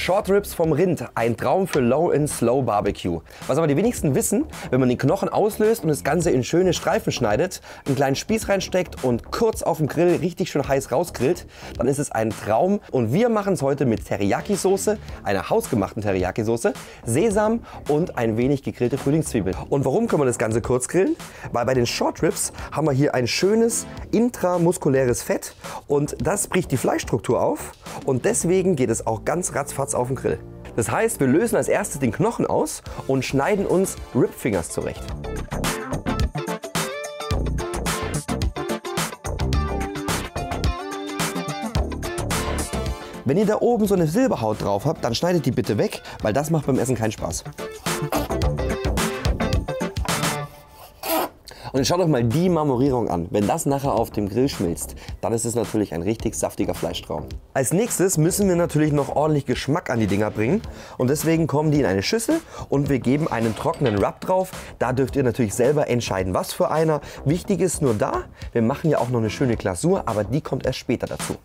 Short Ribs vom Rind, ein Traum für Low and Slow Barbecue. Was aber die wenigsten wissen, wenn man den Knochen auslöst und das Ganze in schöne Streifen schneidet, einen kleinen Spieß reinsteckt und kurz auf dem Grill richtig schön heiß rausgrillt, dann ist es ein Traum. Und wir machen es heute mit Teriyaki-Soße, einer hausgemachten Teriyaki-Soße, Sesam und ein wenig gegrillte Frühlingszwiebeln. Und warum können wir das Ganze kurz grillen? Weil bei den Short Ribs haben wir hier ein schönes intramuskuläres Fett und das bricht die Fleischstruktur auf und deswegen geht es auch ganz ratzfatz auf den Grill. Das heißt, wir lösen als erstes den Knochen aus und schneiden uns Ribfingers zurecht. Wenn ihr da oben so eine Silberhaut drauf habt, dann schneidet die bitte weg, weil das macht beim Essen keinen Spaß. Und jetzt schaut euch mal die Marmorierung an. Wenn das nachher auf dem Grill schmilzt, dann ist es natürlich ein richtig saftiger Fleischtraum. Als nächstes müssen wir natürlich noch ordentlich Geschmack an die Dinger bringen. Und deswegen kommen die in eine Schüssel und wir geben einen trockenen Rub drauf. Da dürft ihr natürlich selber entscheiden, was für einer. Wichtig ist nur da, wir machen ja auch noch eine schöne Glasur, aber die kommt erst später dazu.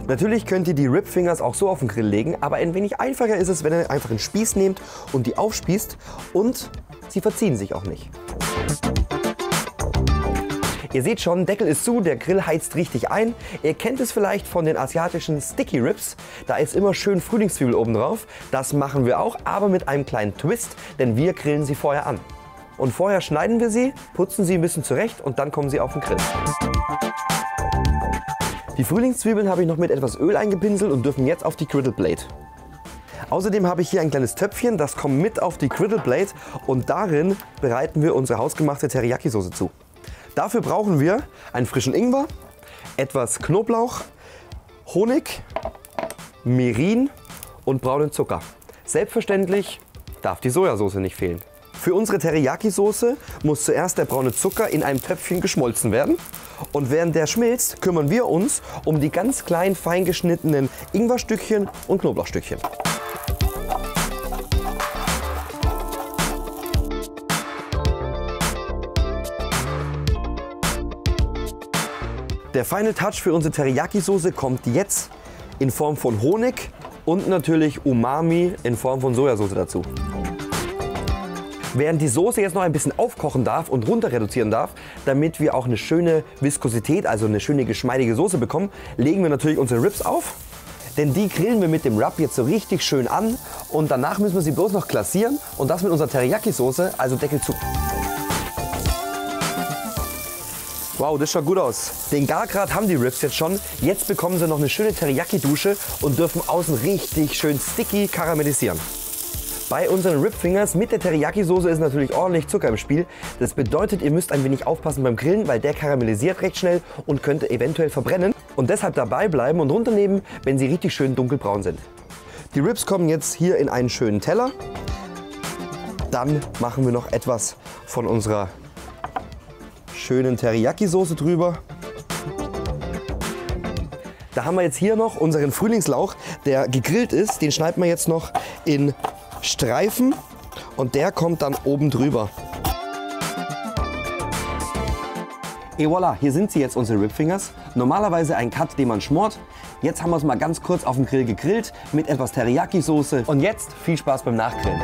Natürlich könnt ihr die Ribfingers auch so auf den Grill legen, aber ein wenig einfacher ist es, wenn ihr einfach einen Spieß nehmt und die aufspießt und sie verziehen sich auch nicht. Ihr seht schon, Deckel ist zu, der Grill heizt richtig ein. Ihr kennt es vielleicht von den asiatischen Sticky Ribs, da ist immer schön Frühlingszwiebel oben drauf. Das machen wir auch, aber mit einem kleinen Twist, denn wir grillen sie vorher an. Und vorher schneiden wir sie, putzen sie ein bisschen zurecht und dann kommen sie auf den Grill. Die Frühlingszwiebeln habe ich noch mit etwas Öl eingepinselt und dürfen jetzt auf die Griddle Plate. Außerdem habe ich hier ein kleines Töpfchen, das kommt mit auf die Griddle Plate und darin bereiten wir unsere hausgemachte Teriyaki-Soße zu. Dafür brauchen wir einen frischen Ingwer, etwas Knoblauch, Honig, Mirin und braunen Zucker. Selbstverständlich darf die Sojasauce nicht fehlen. Für unsere Teriyaki-Soße muss zuerst der braune Zucker in einem Töpfchen geschmolzen werden. Und während der schmilzt, kümmern wir uns um die ganz kleinen, fein geschnittenen Ingwerstückchen und Knoblauchstückchen. Der Final Touch für unsere Teriyaki-Soße kommt jetzt in Form von Honig und natürlich Umami in Form von Sojasauce dazu. Während die Soße jetzt noch ein bisschen aufkochen darf und runter reduzieren darf, damit wir auch eine schöne Viskosität, also eine schöne geschmeidige Soße bekommen, legen wir natürlich unsere Ribs auf. Denn die grillen wir mit dem Rub jetzt so richtig schön an und danach müssen wir sie bloß noch glasieren und das mit unserer Teriyaki-Soße, also Deckel zu. Wow, das schaut gut aus. Den Gargrad haben die Ribs jetzt schon. Jetzt bekommen sie noch eine schöne Teriyaki-Dusche und dürfen außen richtig schön sticky karamellisieren. Bei unseren Ribfingers mit der Teriyaki-Soße ist natürlich ordentlich Zucker im Spiel. Das bedeutet, ihr müsst ein wenig aufpassen beim Grillen, weil der karamellisiert recht schnell und könnte eventuell verbrennen. Und deshalb dabei bleiben und runternehmen, wenn sie richtig schön dunkelbraun sind. Die Ribs kommen jetzt hier in einen schönen Teller. Dann machen wir noch etwas von unserer schönen Teriyaki-Soße drüber. Da haben wir jetzt hier noch unseren Frühlingslauch, der gegrillt ist. Den schneiden wir jetzt noch in Streifen und der kommt dann oben drüber. Et voilà, hier sind sie jetzt, unsere Ribfingers. Normalerweise ein Cut, den man schmort. Jetzt haben wir es mal ganz kurz auf dem Grill gegrillt mit etwas Teriyaki-Soße. Und jetzt viel Spaß beim Nachgrillen.